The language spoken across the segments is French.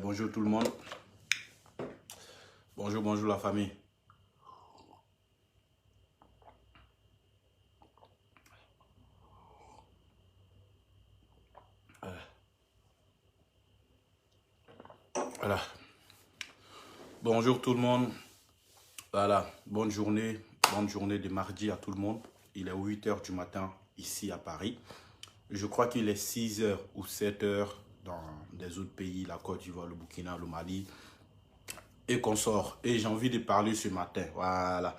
Bonjour tout le monde. Bonjour la famille. Voilà. Bonjour tout le monde. Voilà. Bonne journée. Bonne journée de mardi à tout le monde. Il est 8 h du matin ici à Paris. Je crois qu'il est 6 h ou 7 h dans des autres pays, la Côte d'Ivoire, le Burkina, le Mali et qu'on sort. Et j'ai envie de parler ce matin. Voilà.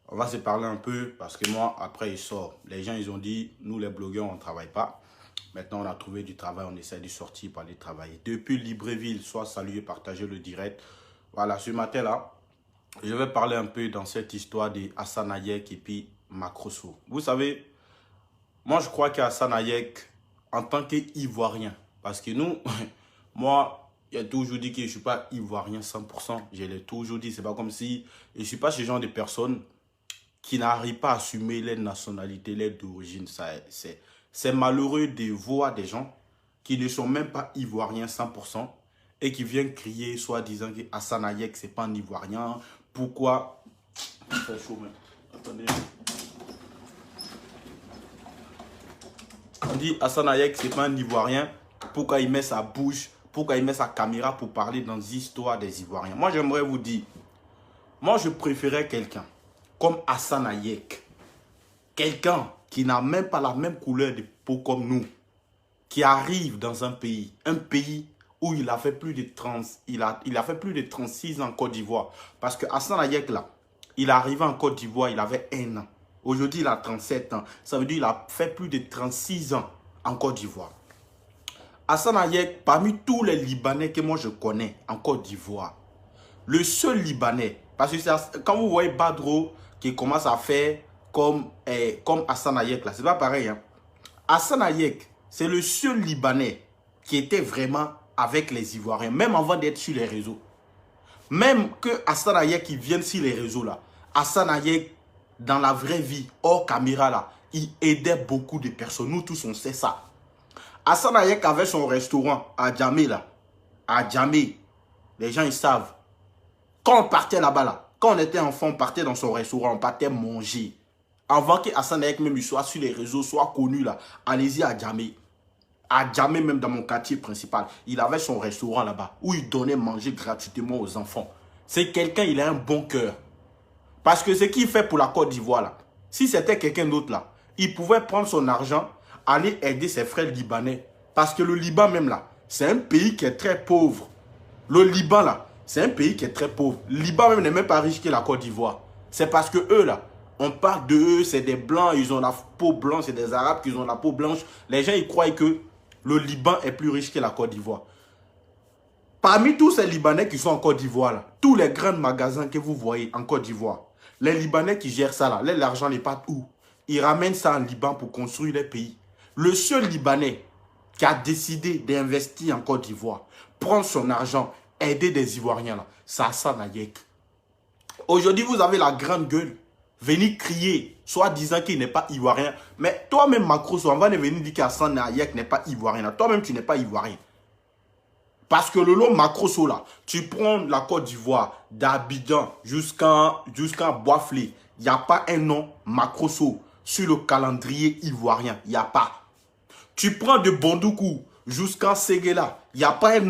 On va se parler un peu parce que moi, après, il sort. Les gens, ils ont dit, nous les blogueurs, on ne travaille pas. Maintenant, on a trouvé du travail, on essaie de sortir pour aller travailler. Depuis Libreville, soit saluer, partager le direct. Voilà, ce matin-là, je vais parler un peu dans cette histoire de Hassan Hayek et puis Macrosso. Vous savez, moi, je crois qu'Hassan Hayek, en tant qu'Ivoirien, parce que nous, moi, il a toujours dit que je ne suis pas Ivoirien 100%. Je l'ai toujours dit, c'est pas comme si je ne suis pas ce genre de personne qui n'arrivent pas à assumer les nationalités, les d'origine. C'est malheureux de voir des gens qui ne sont même pas ivoiriens 100% et qui viennent crier, soi-disant que Hassan Hayek, c'est pas un Ivoirien. Pourquoi? Il fait chaud, même. Attendez. On dit Hassan Hayek, c'est pas un Ivoirien. Pourquoi il met sa bouche, pourquoi il met sa caméra pour parler dans l'histoire des Ivoiriens? Moi, j'aimerais vous dire, moi, je préférais quelqu'un comme Hassan Hayek. Quelqu'un qui n'a même pas la même couleur de peau comme nous, qui arrive dans un pays où il a fait plus de 30, il a fait plus de 36 ans en Côte d'Ivoire. Parce que Hassan Hayek, là, il est arrivé en Côte d'Ivoire, il avait 1 an. Aujourd'hui, il a 37 ans. Ça veut dire qu'il a fait plus de 36 ans en Côte d'Ivoire. Hassan Hayek, parmi tous les Libanais que moi je connais en Côte d'Ivoire, le seul Libanais, parce que quand vous voyez Badro qui commence à faire comme Hassan Hayek, là, c'est pas pareil. Hein? Hassan Hayek, c'est le seul Libanais qui était vraiment avec les Ivoiriens, même avant d'être sur les réseaux. Même que Hassan Hayek qui vienne sur les réseaux, là, Hassan Hayek, dans la vraie vie, hors caméra, là, il aidait beaucoup de personnes. Nous tous, on sait ça. Hassan Hayek avait son restaurant à Djamé, là. À Djamé. Les gens, ils savent. Quand on partait là-bas, là, quand on était enfant, on partait dans son restaurant, on partait manger. Avant que Hassan Hayek même soit sur les réseaux, soit connu là, allez-y à Djamé. À Djamé, même dans mon quartier principal, il avait son restaurant là-bas, où il donnait manger gratuitement aux enfants. C'est quelqu'un, il a un bon cœur. Parce que ce qu'il fait pour la Côte d'Ivoire là, si c'était quelqu'un d'autre là, il pouvait prendre son argent, aller aider ses frères libanais. Parce que le Liban même là, c'est un pays qui est très pauvre. Le Liban là, c'est un pays qui est très pauvre. Le Liban même n'est même pas riche que la Côte d'Ivoire. C'est parce que eux là, on parle de eux, c'est des blancs, ils ont la peau blanche, c'est des arabes qui ont la peau blanche. Les gens ils croient que le Liban est plus riche que la Côte d'Ivoire. Parmi tous ces Libanais qui sont en Côte d'Ivoire là, tous les grands magasins que vous voyez en Côte d'Ivoire, les Libanais qui gèrent ça là, l'argent n'est pas où. Ils ramènent ça en Liban pour construire les pays. Le seul Libanais qui a décidé d'investir en Côte d'Ivoire, prendre son argent, aider des Ivoiriens là, c'est Hassan Hayek. Aujourd'hui, vous avez la grande gueule. Venir crier, soit disant qu'il n'est pas ivoirien. Mais toi-même, Macron, on va venir dire qu'Hassan Hayek n'est pas ivoirien. Toi-même, tu n'es pas ivoirien. Parce que le long Macrosso là, tu prends la Côte d'Ivoire, d'Abidjan jusqu'à Boisflé, il n'y a pas un nom Macrosso sur le calendrier ivoirien. Il n'y a pas. Tu prends de Bondoukou jusqu'à Séguéla, il n'y a pas un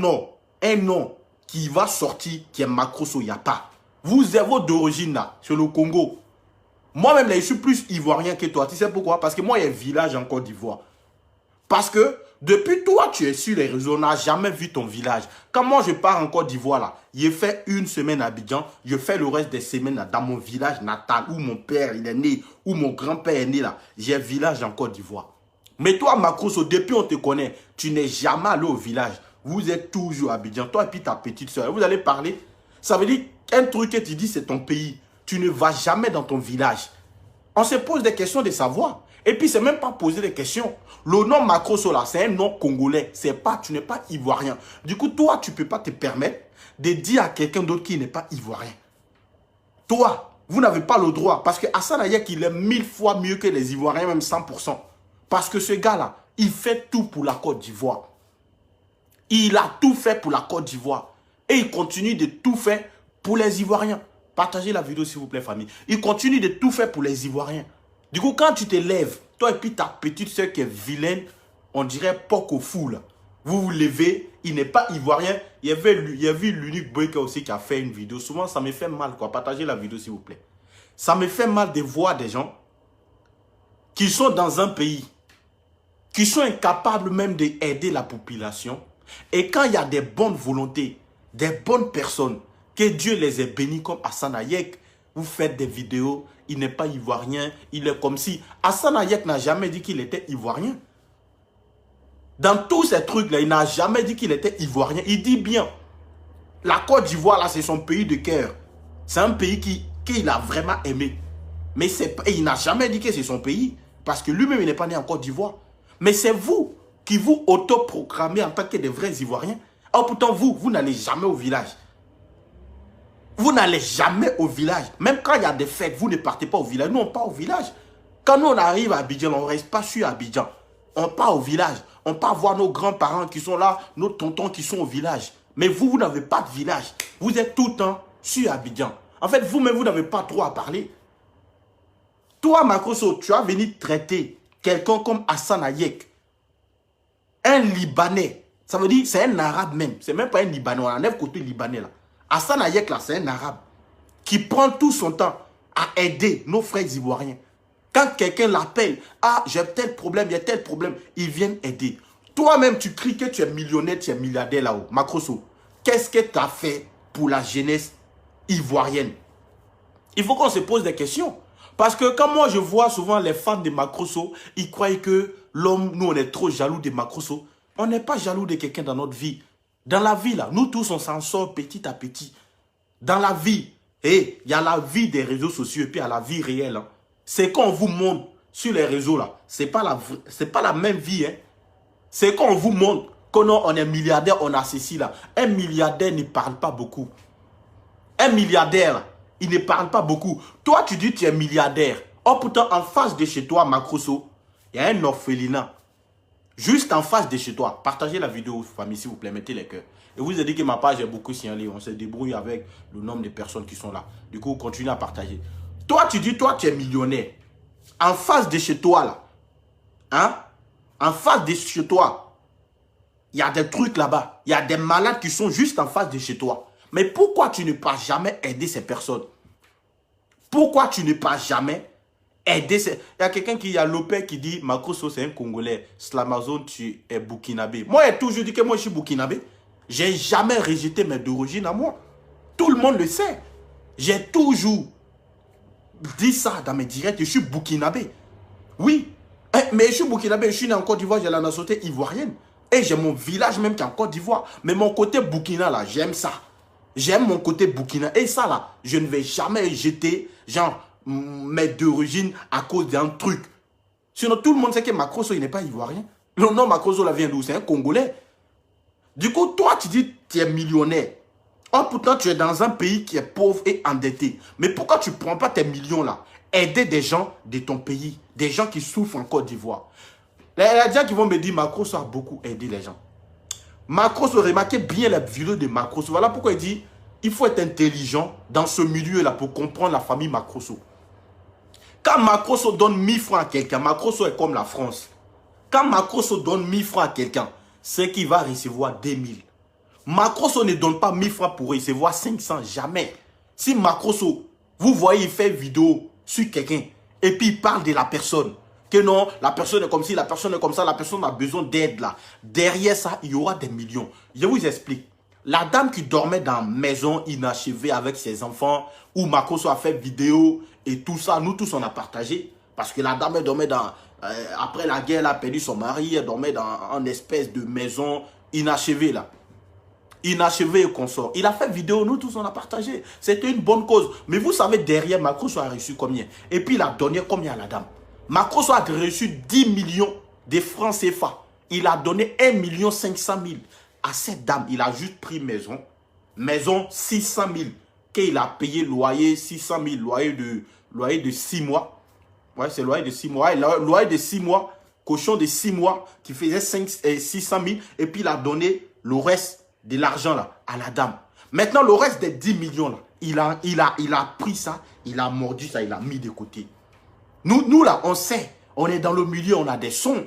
nom qui va sortir qui est Macrosso. Il n'y a pas. Vous êtes d'origine là, sur le Congo. Moi-même, je suis plus ivoirien que toi. Tu sais pourquoi? Parce que moi, il y a un village en Côte d'Ivoire. Parce que depuis toi, tu es sur les réseaux, on n'a jamais vu ton village. Quand moi, je pars en Côte d'Ivoire, là, je fais 1 semaine à Abidjan, je fais le reste des semaines là, dans mon village natal, où mon père il est né, où mon grand-père est né. Là. J'ai un village en Côte d'Ivoire. Mais toi, Macrosso, depuis on te connaît, tu n'es jamais allé au village. Vous êtes toujours à Abidjan. Toi et puis ta petite soeur, vous allez parler. Ça veut dire qu'un truc que tu dis, c'est ton pays. Tu ne vas jamais dans ton village. On se pose des questions de savoir. Et puis, c'est même pas poser des questions. Le nom Macrosso, là, c'est un nom congolais. Tu n'es pas ivoirien. Du coup, toi, tu ne peux pas te permettre de dire à quelqu'un d'autre qui n'est pas ivoirien. Toi, vous n'avez pas le droit. Parce que Hassan Hayek, il est 1000 fois mieux que les Ivoiriens, même 100%. Parce que ce gars-là, il fait tout pour la Côte d'Ivoire. Il a tout fait pour la Côte d'Ivoire. Et il continue de tout faire pour les Ivoiriens. Partagez la vidéo s'il vous plaît, famille. Il continue de tout faire pour les Ivoiriens. Du coup, quand tu te lèves, toi et puis ta petite soeur qui est vilaine, on dirait porc au fou là. Vous vous levez, il n'est pas ivoirien. Il y avait l'unique breaker aussi qui a fait une vidéo. Souvent, ça me fait mal quoi. Partagez la vidéo s'il vous plaît. Ça me fait mal de voir des gens qui sont dans un pays, qui sont incapables même d'aider la population. Et quand il y a des bonnes volontés, des bonnes personnes, que Dieu les ait bénis comme Hassan Hayek, vous faites des vidéos, il n'est pas ivoirien, il est comme si... Hassan Hayek n'a jamais dit qu'il était ivoirien. Dans tous ces trucs-là, il n'a jamais dit qu'il était ivoirien. Il dit bien, la Côte d'Ivoire, là, c'est son pays de cœur. C'est un pays qu'il a vraiment aimé. Mais il n'a jamais dit que c'est son pays. Parce que lui-même, il n'est pas né en Côte d'Ivoire. Mais c'est vous qui vous autoproclamez en tant que des vrais Ivoiriens. Or, pourtant, vous n'allez jamais au village. Vous n'allez jamais au village. Même quand il y a des fêtes, vous ne partez pas au village. Nous, on part au village. Quand nous, on arrive à Abidjan, on ne reste pas sur Abidjan. On part au village. On part voir nos grands-parents qui sont là, nos tontons qui sont au village. Mais vous, vous n'avez pas de village. Vous êtes tout le temps sur Abidjan. En fait, vous-même, vous n'avez pas trop à parler. Toi, Makrosso, tu as venu traiter quelqu'un comme Hassan Hayek. Un Libanais. Ça veut dire c'est un Arabe même. C'est même pas un Libanais. On enlève côté Libanais là. Hassan Hayek là, c'est un Arabe qui prend tout son temps à aider nos frères ivoiriens. Quand quelqu'un l'appelle, ah, j'ai tel problème, il y a tel problème, ils viennent aider. Toi-même, tu cries que tu es millionnaire, tu es milliardaire là-haut. Makrosso, qu'est-ce que tu as fait pour la jeunesse ivoirienne? Il faut qu'on se pose des questions. Parce que quand moi, je vois souvent les fans de Makrosso, ils croient que l'homme, nous, on est trop jaloux de Makrosso. On n'est pas jaloux de quelqu'un dans notre vie. Dans la vie, là, nous tous, on s'en sort petit à petit. Dans la vie, il y a la vie des réseaux sociaux et puis il y a la vie réelle. Hein. C'est qu'on vous montre sur les réseaux, là. C'est pas la même vie. Hein. C'est qu'on vous montre que non, on est milliardaire, on a ceci, là. Un milliardaire ne parle pas beaucoup. Un milliardaire, il ne parle pas beaucoup. Toi, tu dis que tu es milliardaire. Oh, pourtant, en face de chez toi, Makrosso, il y a un orphelinat. Juste en face de chez toi. Partagez la vidéo, famille, s'il vous plaît. Mettez les cœurs. Et vous avez dit que ma page est beaucoup signalée. On se débrouille avec le nombre de personnes qui sont là. Du coup, continuez à partager. Toi, tu dis, toi, tu es millionnaire. En face de chez toi, là. Hein? En face de chez toi. Il y a des trucs là-bas. Il y a des malades qui sont juste en face de chez toi. Mais pourquoi tu ne peux jamais aider ces personnes? Pourquoi tu ne peux jamais aider ces... Il y a quelqu'un qui, il y a Lopé qui dit, Makrosso c'est un Congolais, Slamazone tu es Burkinabé. Moi, j'ai toujours dit que moi je suis Burkinabé. J'ai jamais rejeté mes d'origine à moi. Tout le monde le sait. J'ai toujours dit ça dans mes directs, je suis Burkinabé. Oui, mais je suis Burkinabé, je suis né en Côte d'Ivoire, j'ai la nationalité ivoirienne. Et j'ai mon village même qui est en Côte d'Ivoire. Mais mon côté Burkina là, j'aime ça. J'aime mon côté Burkina. Et ça là, je ne vais jamais jeter, genre, mes d'origine à cause d'un truc. Sinon, tout le monde sait que Makrosso, il n'est pas ivoirien. Le nom Makrosso, là, vient d'où? C'est un Congolais. Du coup, toi, tu dis tu es millionnaire. Oh, pourtant, tu es dans un pays qui est pauvre et endetté. Mais pourquoi tu ne prends pas tes millions là? Aider des gens de ton pays. Des gens qui souffrent en Côte d'Ivoire. Il y a des gens qui vont me dire, Makrosso a beaucoup aidé les gens. Makrosso, remarquez bien la vidéo de Makrosso. Voilà pourquoi il dit, il faut être intelligent dans ce milieu-là pour comprendre la famille Makrosso. Quand Makrosso donne 1000 francs à quelqu'un, Makrosso est comme la France. Quand Makrosso donne 1000 francs à quelqu'un, c'est qu'il va recevoir 2000. Makrosso ne donne pas 1000 francs pour recevoir 500, jamais. Si Makrosso, vous voyez, il fait une vidéo sur quelqu'un et puis il parle de la personne. Que non, la personne est comme ci, la personne est comme ça, la personne a besoin d'aide là. Derrière ça, il y aura des millions. Je vous explique. La dame qui dormait dans une maison inachevée avec ses enfants, où Makrosso a fait vidéo et tout ça, nous tous on a partagé. Parce que la dame elle dormait dans... après la guerre, elle a perdu son mari, elle dormait dans une espèce de maison inachevée là. Inachevée et consort. Il a fait vidéo, nous tous on a partagé. C'était une bonne cause. Mais vous savez, derrière, Makrosso a reçu combien? Et puis il a donné combien à la dame? Makrosso a reçu 10 millions de francs CFA. Il a donné 1 500 000 à cette dame. Il a juste pris maison. Maison 600 000. Qu'il a payé loyer 600 000. Loyer de 6 mois. Ouais, c'est loyer de 6 mois. Loyer de 6 mois. Cochon de 6 mois qui faisait 600 000. Et puis il a donné le reste de l'argent là à la dame. Maintenant, le reste des 10 millions là, il a pris ça, il a mordu ça, il a mis de côté. Nous là, on sait, on est dans le milieu, on a des sons.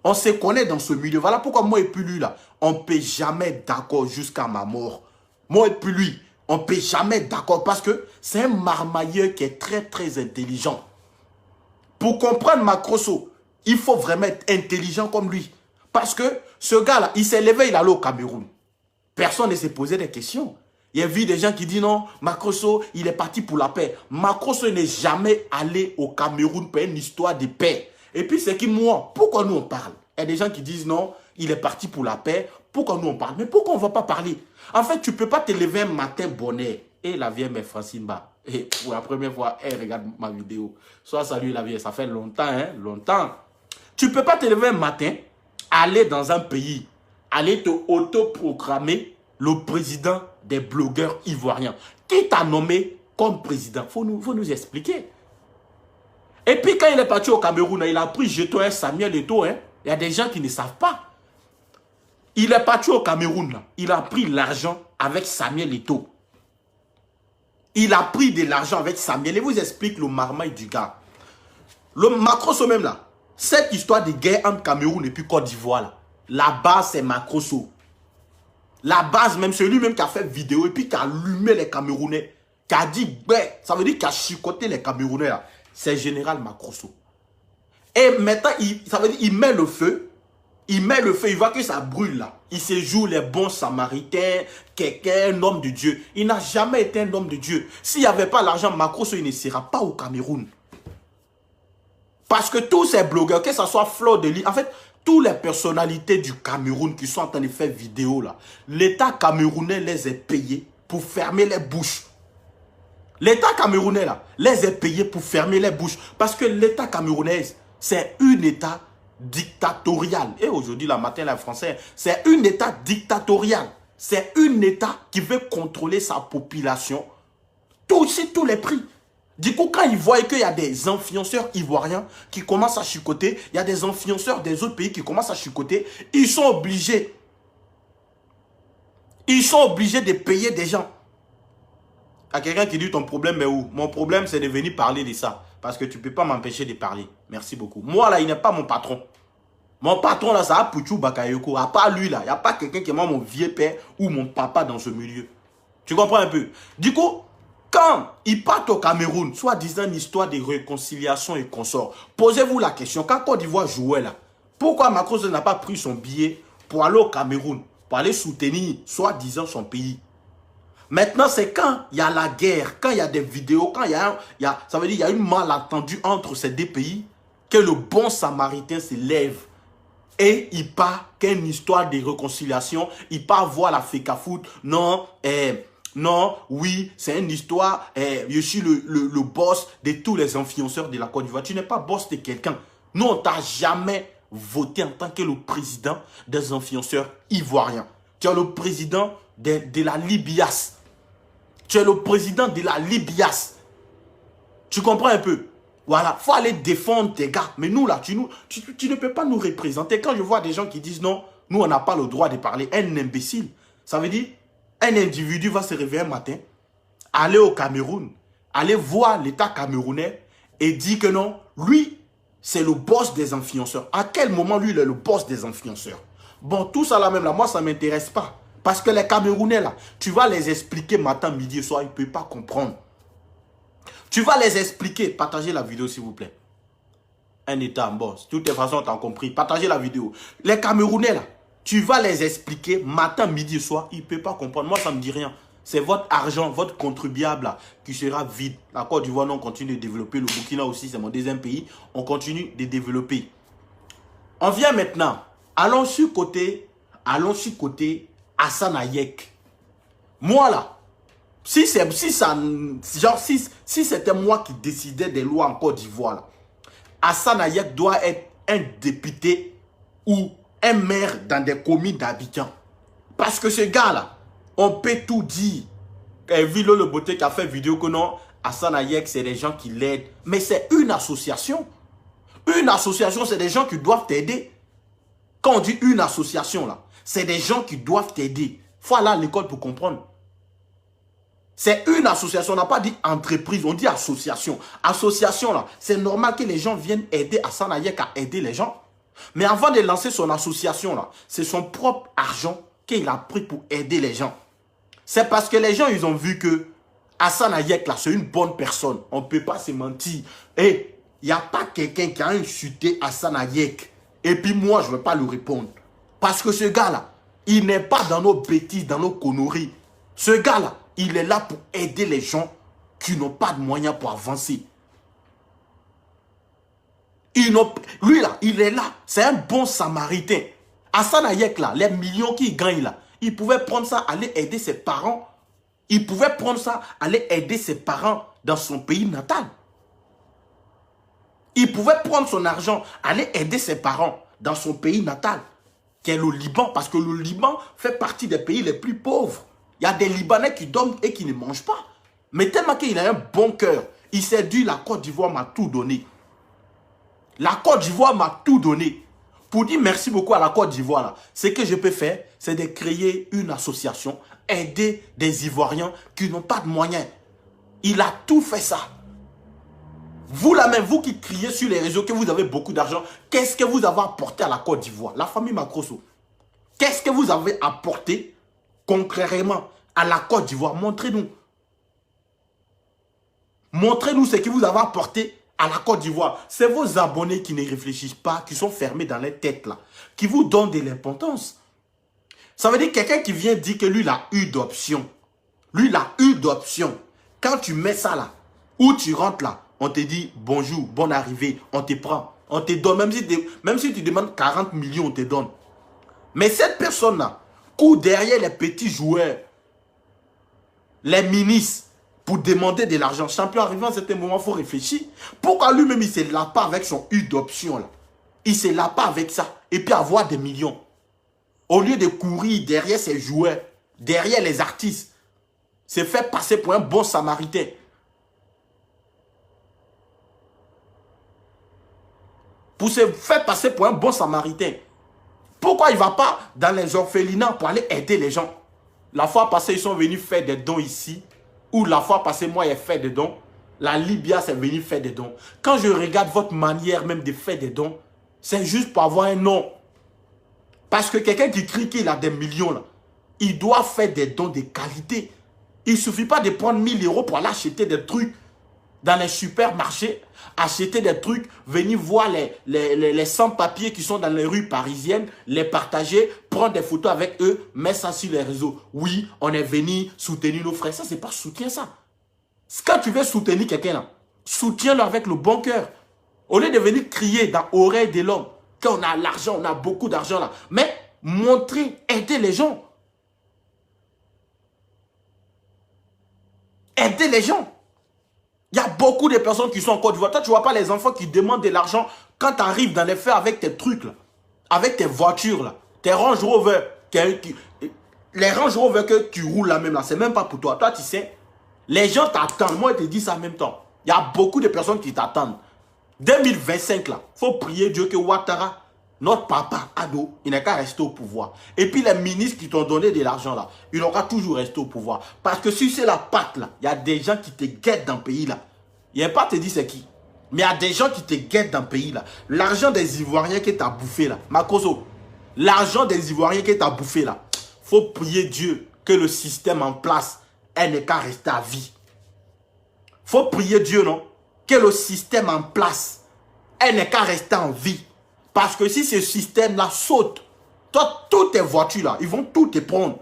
On se connaît dans ce milieu. Voilà pourquoi moi et puis lui là, on ne peut jamais être d'accord jusqu'à ma mort. Moi et puis lui, on ne peut jamais être d'accord parce que c'est un marmailleur qui est très très intelligent. Pour comprendre Macrosso, il faut vraiment être intelligent comme lui. Parce que ce gars-là, il s'est levé, il allait au Cameroun. Personne ne s'est posé des questions. Il y a vu des gens qui disent non, Macrosso, il est parti pour la paix. Macrosso n'est jamais allé au Cameroun pour une histoire de paix. Et puis c'est qui moi, pourquoi nous on parle? Il y a des gens qui disent non, il est parti pour la paix. Pourquoi nous on parle? Mais pourquoi on ne va pas parler? En fait, tu ne peux pas te lever un matin bonnet. Et la vieille mère Francine Ba. Et pour la première fois, elle regarde ma vidéo. Soit salut la vieille, ça fait longtemps, hein, longtemps. Tu ne peux pas te lever un matin, aller dans un pays, aller te autoproclamer le président des blogueurs ivoiriens. Qui t'a nommé comme président? Faut nous expliquer. Et puis quand il est parti au Cameroun, il a pris jeton Samuel Eto'o. Hein. Il y a des gens qui ne savent pas. Il est parti au Cameroun, là. Il a pris l'argent avec Samuel Eto'o. Il a pris de l'argent avec Samuel. Et vous explique le marmaille du gars. Le Macrosso même là. Cette histoire de guerre entre Cameroun et puis Côte d'Ivoire là. La base c'est Macrosso. La base même, c'est lui-même qui a fait vidéo et puis qui a allumé les Camerounais. Qui a dit, ben, ça veut dire qu'il a chicoté les Camerounais là. C'est Général Macrosso. Et maintenant, ça veut dire qu'il met le feu. Il met le feu, il voit que ça brûle là. Il se joue les bons samaritains, quelqu'un, un homme de Dieu. Il n'a jamais été un homme de Dieu. S'il n'y avait pas l'argent, Macrosso, il ne sera pas au Cameroun. Parce que tous ces blogueurs, que ce soit Fleur de Lis, en fait, toutes les personnalités du Cameroun qui sont en train de faire vidéo là, l'État camerounais les a payés pour fermer les bouches. L'État camerounais là, les a payés pour fermer les bouches. Parce que l'État camerounais, c'est un État dictatorial. Et aujourd'hui, la matin, les Français, c'est un État dictatorial. C'est un État qui veut contrôler sa population. Tous les prix. Du coup, quand ils voient qu'il y a des influenceurs ivoiriens qui commencent à chicoter, il y a des influenceurs des autres pays qui commencent à chicoter, ils sont obligés. Ils sont obligés de payer des gens. Il y a quelqu'un qui dit ton problème est où? Mon problème, c'est de venir parler de ça. Parce que tu ne peux pas m'empêcher de parler. Merci beaucoup. Moi, là, il n'est pas mon patron. Mon patron, là, ça a Pouchou Bakayoko. À part lui, là, il n'y a pas quelqu'un qui est mon vieux père ou mon papa dans ce milieu. Tu comprends un peu? Du coup, quand ils partent au Cameroun, soit disant une histoire de réconciliation et consorts, posez-vous la question, quand Côte d'Ivoire jouait là, pourquoi Macron n'a pas pris son billet pour aller au Cameroun, pour aller soutenir, soit disant son pays? Maintenant, c'est quand il y a la guerre, quand il y a des vidéos, quand ça veut dire qu'il y a une malentendue entre ces deux pays, que le bon samaritain se lève et il part qu'une histoire de réconciliation, il part voir la FECAFOOT, non, non, oui, c'est une histoire, je suis le boss de tous les influenceurs de la Côte d'Ivoire. Tu n'es pas boss de quelqu'un. Nous, on t'a jamais voté en tant que le président des influenceurs ivoiriens. Tu es le président de la Libias. Tu es le président de la Libias. Tu comprends un peu? Voilà, il faut aller défendre tes gars. Mais nous, là, tu ne peux pas nous représenter. Quand je vois des gens qui disent non, nous, on n'a pas le droit de parler. Un imbécile. Ça veut dire, un individu va se réveiller un matin, aller au Cameroun, aller voir l'État camerounais et dire que non, lui, c'est le boss des influenceurs. À quel moment, lui, il est le boss des influenceurs? Bon, tout ça là même, là, moi, ça ne m'intéresse pas. Parce que les Camerounais, là, tu vas les expliquer matin, midi et soir, ils ne peuvent pas comprendre. Tu vas les expliquer. Partagez la vidéo, s'il vous plaît. Un État en boss. De toute façon, tu as compris. Partagez la vidéo. Les Camerounais, là, tu vas les expliquer matin, midi et soir, ils ne peuvent pas comprendre. Moi, ça ne me dit rien. C'est votre argent, votre contribuable là, qui sera vide. La Côte d'Ivoire, on continue de développer. Le Burkina aussi, c'est mon deuxième pays. On continue de développer. On vient maintenant. Allons sur côté Assane Hayek. Moi là, si c'était moi qui décidais des lois en Côte d'Ivoire, Assane Hayek doit être un député ou un maire dans des communes d'Abidjan. Parce que ce gars-là, on peut tout dire. Vilo Le Beauté qui a fait vidéo que non, Assane Hayek, c'est des gens qui l'aident. Mais c'est une association. Une association, c'est des gens qui doivent t'aider. Quand on dit une association, là, C'est des gens qui doivent t'aider. Il faut aller à l'école pour comprendre. C'est une association, on n'a pas dit entreprise, on dit association. Association, là, c'est normal que les gens viennent aider Hassan Ayek à aider les gens. Mais avant de lancer son association, là, c'est son propre argent qu'il a pris pour aider les gens. C'est parce que les gens, ils ont vu que Hassan Ayek, là, c'est une bonne personne. On ne peut pas se mentir. Et il n'y a pas quelqu'un qui a insulté Hassan Ayek. Et puis moi, je ne vais pas lui répondre. Parce que ce gars-là, il n'est pas dans nos bêtises, dans nos conneries. Ce gars-là, il est là pour aider les gens qui n'ont pas de moyens pour avancer. Lui là, il est là. C'est un bon samaritain. Hassan Ayek là, les millions qu'il gagne là, il pouvait prendre ça, aller aider ses parents. Il pouvait prendre ça, aller aider ses parents dans son pays natal. Il pouvait prendre son argent, aller aider ses parents dans son pays natal, qui est le Liban, parce que le Liban fait partie des pays les plus pauvres. Il y a des Libanais qui dorment et qui ne mangent pas. Mais tellement qu'il a un bon cœur, il s'est dit, la Côte d'Ivoire m'a tout donné. La Côte d'Ivoire m'a tout donné. Pour dire merci beaucoup à la Côte d'Ivoire, ce que je peux faire, c'est de créer une association, aider des Ivoiriens qui n'ont pas de moyens. Il a tout fait ça. Vous là même, vous qui criez sur les réseaux que vous avez beaucoup d'argent, qu'est-ce que vous avez apporté à la Côte d'Ivoire? La famille Macrosso. Qu'est-ce que vous avez apporté concrètement à la Côte d'Ivoire? Montrez-nous. Montrez-nous ce que vous avez apporté à la Côte d'Ivoire. C'est vos abonnés qui ne réfléchissent pas, qui sont fermés dans les têtes là, qui vous donnent de l'importance. Ça veut dire quelqu'un qui vient dire que lui, il a eu d'options. Lui, il a eu d'options. Quand tu mets ça là, où tu rentres là, on te dit bonjour, bonne arrivée, on te prend. On te donne, même si tu demandes 40 millions, on te donne. Mais cette personne-là court derrière les petits joueurs, les ministres, pour demander de l'argent. Champion, arrivé à un certain moment, il faut réfléchir. Pourquoi lui-même, il ne se lave pas avec son U d'option là? Il ne se lave pas avec ça. Et puis avoir des millions. Au lieu de courir derrière ses joueurs, derrière les artistes, se faire passer pour un bon samaritain. Pour se faire passer pour un bon samaritain. Pourquoi il ne va pas dans les orphelinats pour aller aider les gens? La fois passée, ils sont venus faire des dons ici. Ou la fois passée, moi, j'ai fait des dons. La Libya, c'est venu faire des dons. Quand je regarde votre manière même de faire des dons, c'est juste pour avoir un nom. Parce que quelqu'un qui crie qu'il a des millions, là, il doit faire des dons de qualité. Il ne suffit pas de prendre 1000 € pour aller acheter des trucs dans les supermarchés, acheter des trucs, venir voir les sans-papiers qui sont dans les rues parisiennes, les partager, prendre des photos avec eux, mettre ça sur les réseaux. Oui, on est venu soutenir nos frères. Ça, c'est pas soutien, ça. Quand tu veux soutenir quelqu'un, là, soutiens-le avec le bon cœur. Au lieu de venir crier dans l'oreille de l'homme, qu'on a l'argent, on a beaucoup d'argent là. Mais montrer, aider les gens. Aider les gens. Il y a beaucoup de personnes qui sont en Côte d'Ivoire. Toi, tu ne vois pas les enfants qui demandent de l'argent quand tu arrives dans les fers avec tes trucs, là, avec tes voitures, là, tes Range Rover. Les Range Rover que tu roules là même, là, c'est même pas pour toi. Toi, tu sais, les gens t'attendent. Moi, je te dis ça en même temps. Il y a beaucoup de personnes qui t'attendent. 2025, là, il faut prier Dieu que Ouattara, notre papa, ado, il n'a qu'à rester au pouvoir. Et puis les ministres qui t'ont donné de l'argent là, il aura toujours resté au pouvoir. Parce que si c'est la patte là, il y a des gens qui te guettent dans le pays là. Il n'y a pas te dire c'est qui. Mais il y a des gens qui te guettent dans le pays là. L'argent des Ivoiriens que tu as bouffé là. Makoso, l'argent des Ivoiriens que tu as bouffé là. Faut prier Dieu que le système en place, elle n'est qu'à rester à vie. Faut prier Dieu, non? Que le système en place, elle n'est qu'à rester en vie. Parce que si ce système-là saute, toi, toutes tes voitures là, ils vont tout te prendre.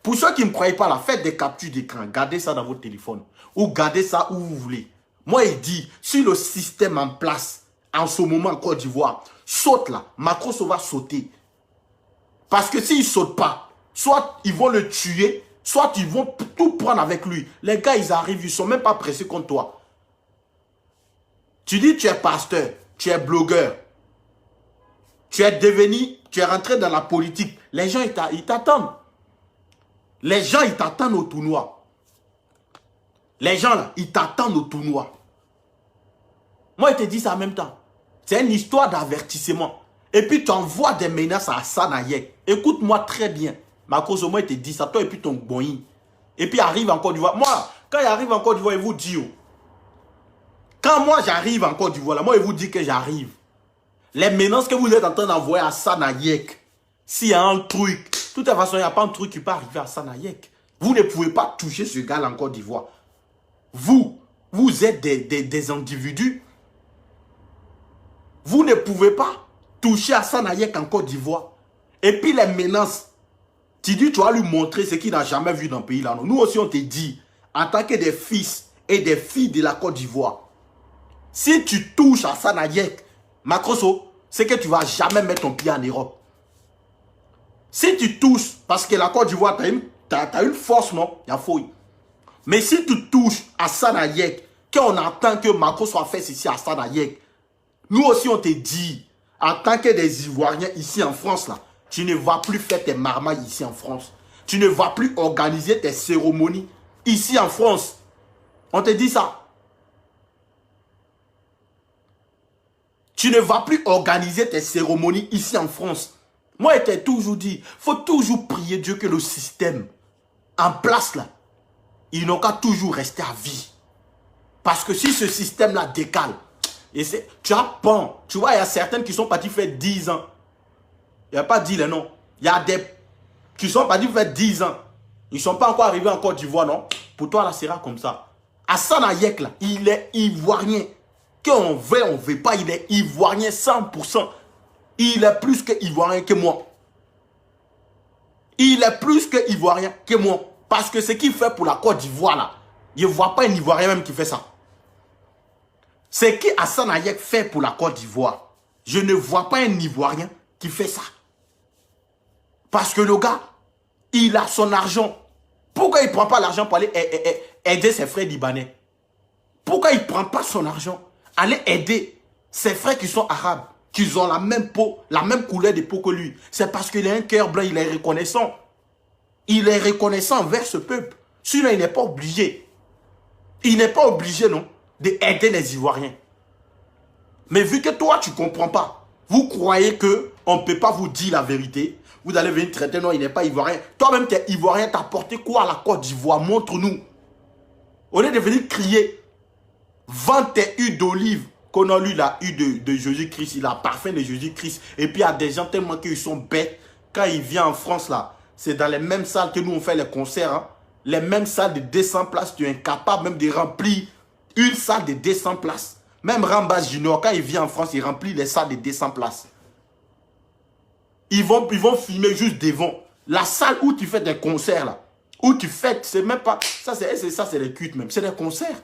Pour ceux qui ne me croient pas là, faites des captures d'écran, gardez ça dans votre téléphone. Ou gardez ça où vous voulez. Moi, il dit, si le système en place, en ce moment en Côte d'Ivoire, saute là, Macron va sauter. Parce que s'il ne saute pas, soit ils vont le tuer, soit ils vont tout prendre avec lui. Les gars, ils arrivent, ils ne sont même pas pressés contre toi. Tu dis, tu es pasteur, tu es blogueur. Tu es devenu, tu es rentré dans la politique. Les gens, ils t'attendent. Les gens, ils t'attendent au tournoi. Les gens, là, ils t'attendent au tournoi. Moi, je te dis ça en même temps. C'est une histoire d'avertissement. Et puis tu envoies des menaces à Hassan Hayek. Écoute-moi très bien. Marcos, au moins, il te dit ça. Toi et puis ton boing. Et puis arrive en Côte d'Ivoire. Moi, quand il arrive en Côte d'Ivoire, il vous dit. Oh. Quand moi j'arrive en Côte d'Ivoire, moi il vous dit que j'arrive. Les menaces que vous êtes en train d'envoyer à Hassan Hayek. S'il y a un truc. De toute façon, il n'y a pas un truc qui peut arriver à Hassan Hayek. Vous ne pouvez pas toucher ce gars en Côte d'Ivoire. Vous êtes des individus. Vous ne pouvez pas toucher Hassan Hayek en Côte d'Ivoire. Et puis les menaces. Tu dis, tu vas lui montrer ce qu'il n'a jamais vu dans le pays là. Nous aussi, on te dit, en tant que des fils et des filles de la Côte d'Ivoire, si tu touches Hassan Hayek, Macroso, c'est que tu ne vas jamais mettre ton pied en Europe. Si tu touches, parce que la Côte d'Ivoire, tu as une force, non? Il y a fouille. Mais si tu touches Hassan Hayek, qu'on entend que Macroso a fait ceci à Hassan Hayek, nous aussi, on te dit, en tant que des Ivoiriens ici en France, là, tu ne vas plus faire tes marmailles ici en France. Tu ne vas plus organiser tes cérémonies ici en France. On te dit ça. Tu ne vas plus organiser tes cérémonies ici en France. Moi, je t'ai toujours dit, il faut toujours prier Dieu que le système en place là, ils n'ont qu'à toujours rester à vie. Parce que si ce système-là décale, et tu as peur. Tu vois, il y a certaines qui sont parties faire 10 ans. Il n'y a pas dit les noms. Il y a des qui sont partis faire 10 ans. Ils ne sont pas encore arrivés en Côte d'Ivoire, non? Pour toi, là, c'est sera comme ça. Hassan Hayek, là, il est ivoirien. Qu'on veut, on ne veut pas, il est ivoirien 100%. Il est plus que ivoirien que moi. Il est plus que ivoirien que moi. Parce que ce qu'il fait pour la Côte d'Ivoire, là, je ne vois pas un ivoirien même qui fait ça. Ce que Hassan Hayek fait pour la Côte d'Ivoire, je ne vois pas un ivoirien qui fait ça. Parce que le gars, il a son argent. Pourquoi il ne prend pas l'argent pour aller aider ses frères libanais? Pourquoi il ne prend pas son argent? Aller aider ses frères qui sont arabes, qui ont la même peau, la même couleur de peau que lui. C'est parce qu'il a un cœur blanc, il est reconnaissant. Il est reconnaissant envers ce peuple. Sinon, il n'est pas obligé. Il n'est pas obligé, non, d'aider les Ivoiriens. Mais vu que toi, tu ne comprends pas, vous croyez qu'on ne peut pas vous dire la vérité. Vous allez venir traiter, non, il n'est pas ivoirien. Toi-même, tu es ivoirien, tu as porté quoi à la Côte d'Ivoire? Montre-nous. Au lieu de venir crier, vends tes huiles d'olive, qu'on a lu la huile de Jésus-Christ, il a parfum de Jésus-Christ. Et puis, il y a des gens tellement qu'ils sont bêtes. Quand il vient en France, là, c'est dans les mêmes salles que nous, on fait les concerts. Hein. Les mêmes salles de 200 places, tu es incapable même de remplir une salle de 200 places. Même Rambas Junior, quand il vient en France, il remplit les salles de 200 places. Ils vont filmer juste devant. La salle où tu fais des concerts, là, où tu fêtes, c'est même pas... Ça, c'est les cultes même. C'est des concerts.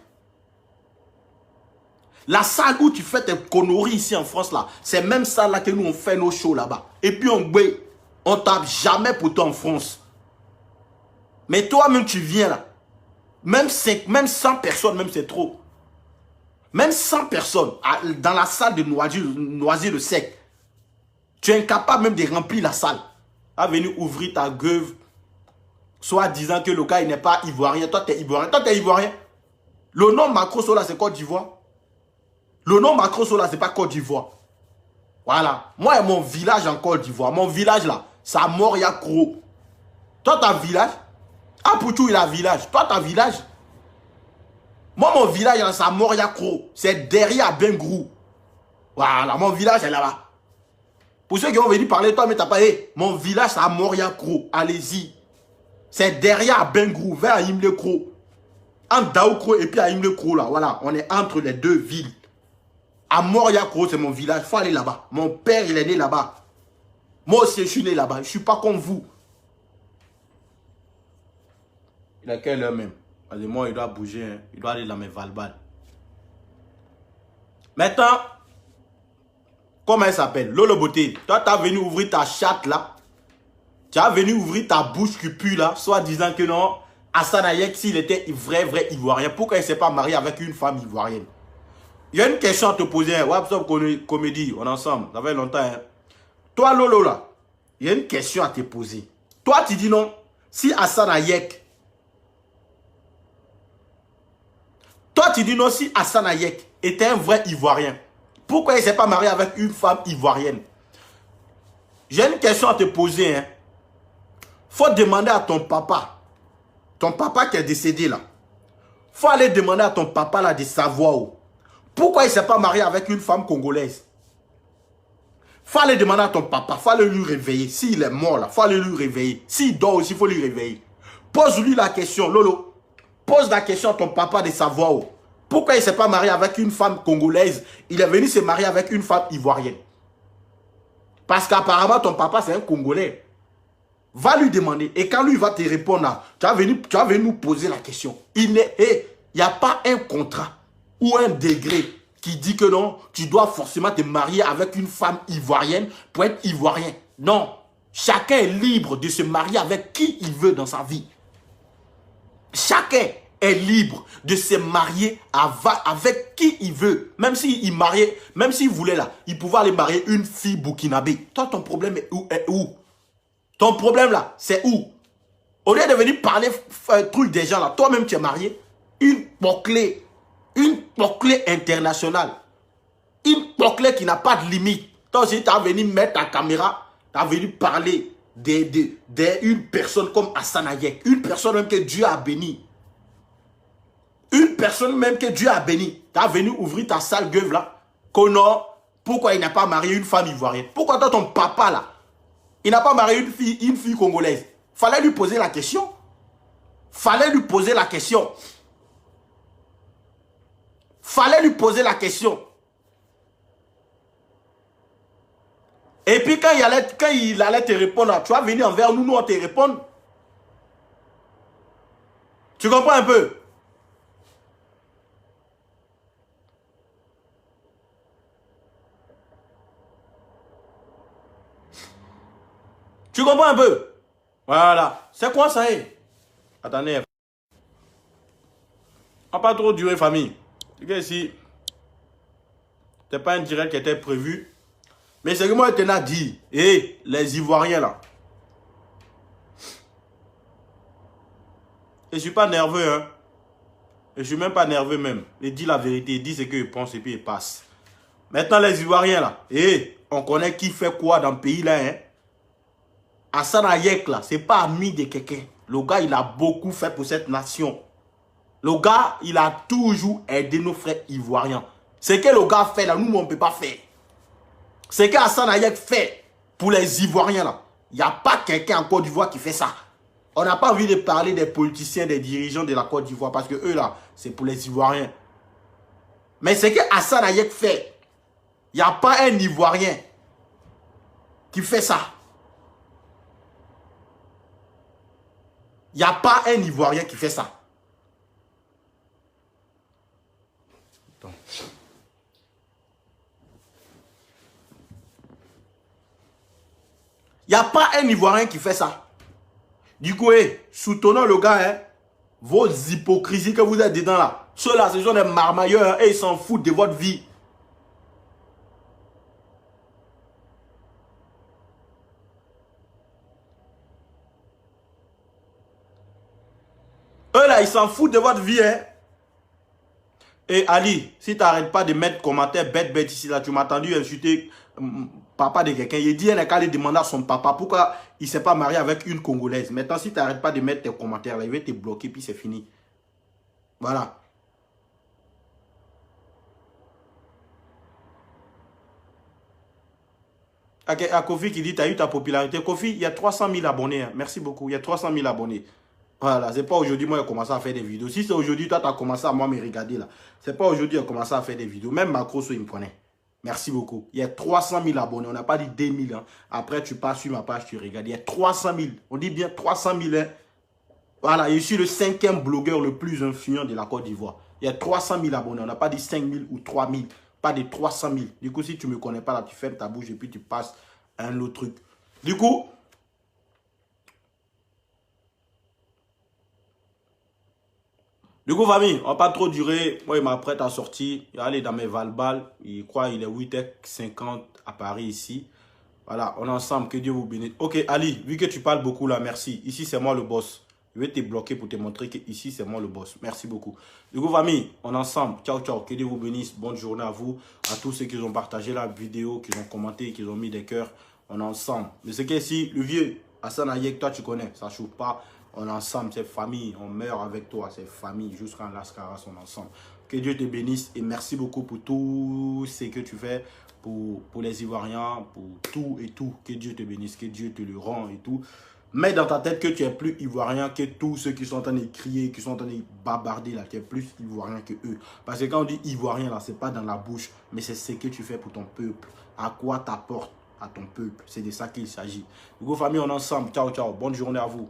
La salle où tu fais tes conneries ici en France, là, c'est même ça là que nous, on fait nos shows là-bas. Et puis, on tape jamais pour toi en France. Mais toi-même, tu viens là. Même 100 personnes, même c'est trop. Même 100 personnes dans la salle de Noisy-le-Sec. Tu es incapable même de remplir la salle. À venir ouvrir ta gueule, soit disant que le gars il n'est pas ivoirien. Toi, tu es ivoirien. Toi, tu es ivoirien. Le nom Macroso là, c'est Côte d'Ivoire. Le nom Macroso là, c'est pas Côte d'Ivoire. Voilà. Moi, mon village en Côte d'Ivoire. Mon village là, c'est à Moria-Kro. Toi, ta village. Ah, Poutou, il a village. Toi, ta village. Moi, mon village, c'est à Moria-Kro. C'est derrière Bengrou. Voilà, mon village est là-bas. Pour ceux qui vont venir parler, toi, mais t'as pas... Hey, mon village, c'est à Moria-Kro. Allez-y. C'est derrière Bengrou, vers Imle-Kro. Entre Daoukro et puis à Imle-Kro, là. Voilà, on est entre les deux villes. À Moria-Kro, c'est mon village. Il faut aller là-bas. Mon père, il est né là-bas. Moi aussi, je suis né là-bas. Je ne suis pas comme vous. Il a quelle heure même? Moi, il doit bouger. Hein. Il doit aller dans mes valbales. Maintenant, comment elle s'appelle? Lolo Beauté. Toi, tu as venu ouvrir ta chatte là. Tu as venu ouvrir ta bouche qui pue là. Soit disant que non, Hassan Hayek, s'il était vrai ivoirien, pourquoi il ne s'est pas marié avec une femme ivoirienne? Il y a une question à te poser. Hein. WhatsApp Comédie, on est ensemble. Ça fait longtemps. Hein. Toi, Lolo là, il y a une question à te poser. Toi, tu dis non. Si Hassan Hayek... Toi, tu dis non, si Hassan Hayek était un vrai Ivoirien, pourquoi il ne s'est pas marié avec une femme ivoirienne? J'ai une question à te poser. Hein. Faut demander à ton papa qui est décédé là. Faut aller demander à ton papa là de savoir où. Pourquoi il ne s'est pas marié avec une femme congolaise. Faut aller demander à ton papa, faut aller lui réveiller. S'il est mort là, faut aller lui réveiller. S'il dort aussi, il faut lui réveiller. Pose-lui la question, Lolo. Pose la question à ton papa de savoir où. Pourquoi il ne s'est pas marié avec une femme congolaise. Il est venu se marier avec une femme ivoirienne. Parce qu'apparemment ton papa c'est un Congolais. Va lui demander. Et quand lui va te répondre là, tu vas venir nous poser la question. Il n'y a pas un contrat ou un degré qui dit que non, tu dois forcément te marier avec une femme ivoirienne pour être ivoirien. Non. Chacun est libre de se marier avec qui il veut dans sa vie. Chacun est libre de se marier avec qui il veut. Même s'il mariait, même s'il voulait là, il pouvait aller marier une fille burkinabé. Toi, ton problème est où? Ton problème là, c'est où? Au lieu de venir parler truc des gens là, toi-même tu es marié. Une poclée internationale. Une poclée qui n'a pas de limite. Toi aussi, tu as venu mettre ta caméra, tu as venu parler d'une personne comme Hassan Hayek. Une personne même que Dieu a béni. Une personne même que Dieu a béni. Tu as venu ouvrir ta sale gueule là. Non, pourquoi il n'a pas marié une femme ivoirienne? Pourquoi toi, ton papa là, il n'a pas marié une fille congolaise? Fallait lui poser la question. Fallait lui poser la question. Fallait lui poser la question. Et puis quand il allait te répondre, tu vas venir envers nous, on te répondre. Tu comprends un peu? Tu comprends un peu? Voilà. C'est quoi ça est? Attendez. On n'a pas trop duré, famille. C'est que ici, c'est pas un direct qui était prévu. Mais c'est que moi, je t'en ai dit. Et les Ivoiriens là. Je ne suis pas nerveux, hein. Je ne suis même pas nerveux même. Il dit la vérité, il dit ce qu'il pense et puis il passe. Maintenant, les Ivoiriens là. On connaît qui fait quoi dans le pays là, hein. Hassan Hayek là, c'est pas ami de quelqu'un. Le gars, il a beaucoup fait pour cette nation. Le gars, il a toujours aidé nos frères ivoiriens. Ce que le gars fait là, nous, on ne peut pas faire. Ce que Hassan Hayek fait pour les Ivoiriens là, il n'y a pas quelqu'un en Côte d'Ivoire qui fait ça. On n'a pas envie de parler des politiciens, des dirigeants de la Côte d'Ivoire parce que eux là, c'est pour les Ivoiriens. Mais ce que Hassan Hayek fait, il n'y a pas un Ivoirien qui fait ça. Il n'y a pas un Ivoirien qui fait ça. Attends. Il n'y a pas un Ivoirien qui fait ça. Du coup, soutenons le gars, hein, vos hypocrisies que vous êtes dedans là. Ceux-là, ce sont des marmailleurs, hein, et ils s'en foutent de votre vie. Eux là, ils s'en foutent de votre vie, hein. Et Ali, si tu n'arrêtes pas de mettre commentaires bête ici, là, tu m'as entendu insulter papa de quelqu'un. Il dit, il n'a qu'à aller demander à son papa pourquoi il ne s'est pas marié avec une Congolaise. Maintenant, si tu n'arrêtes pas de mettre tes commentaires, là, il va te bloquer, puis c'est fini. Voilà. À Kofi qui dit, tu as eu ta popularité. Kofi, il y a 300 000 abonnés. Hein. Merci beaucoup. Il y a 300 000 abonnés. Voilà, c'est pas aujourd'hui moi j'ai commencé à faire des vidéos. Si c'est aujourd'hui, toi tu as commencé à moi me regarder là. C'est pas aujourd'hui j'ai commencé à faire des vidéos. Même Macroso il me connaît. Merci beaucoup. Il y a 300 000 abonnés. On n'a pas dit 2000. Hein. Après tu passes sur ma page, tu regardes. Il y a 300 000. On dit bien 300 000. Hein. Voilà, je suis le 5e blogueur le plus influent de la Côte d'Ivoire. Il y a 300 000 abonnés. On n'a pas dit 5 000 ou 3 000. Pas de 300 000. Du coup, si tu ne me connais pas là, tu fermes ta bouche et puis tu passes à un autre truc. Du coup... Du coup, famille, on va pas trop durer. Moi, il m'apprête à sortir. Il va aller dans mes Valbal. Il croit qu'il est 8h50 à Paris ici. Voilà, on est ensemble. Que Dieu vous bénisse. Ok, Ali, vu que tu parles beaucoup là, merci. Ici, c'est moi le boss. Je vais te bloquer pour te montrer que ici, c'est moi le boss. Merci beaucoup. Du coup, famille, on est ensemble. Ciao, ciao. Que Dieu vous bénisse. Bonne journée à vous. À tous ceux qui ont partagé la vidéo, qui ont commenté, qui ont mis des cœurs. on est ensemble. Mais c'est que si le vieux Hassan Ayek, toi tu connais, ça ne chauffe pas. On est ensemble, c'est famille, on meurt avec toi, c'est famille, jusqu'en Lascaras, on est ensemble. Que Dieu te bénisse et merci beaucoup pour tout ce que tu fais pour les Ivoiriens, pour tout et tout. Que Dieu te bénisse, que Dieu te le rend et tout. Mets dans ta tête que tu es plus Ivoirien que tous ceux qui sont en train de crier, qui sont en train de bavarder là. Tu es plus Ivoirien que eux. Parce que quand on dit Ivoirien là, c'est pas dans la bouche, mais c'est ce que tu fais pour ton peuple. À quoi t'apportes à ton peuple. C'est de ça qu'il s'agit. Du coup, famille, on est ensemble. Ciao, ciao. Bonne journée à vous.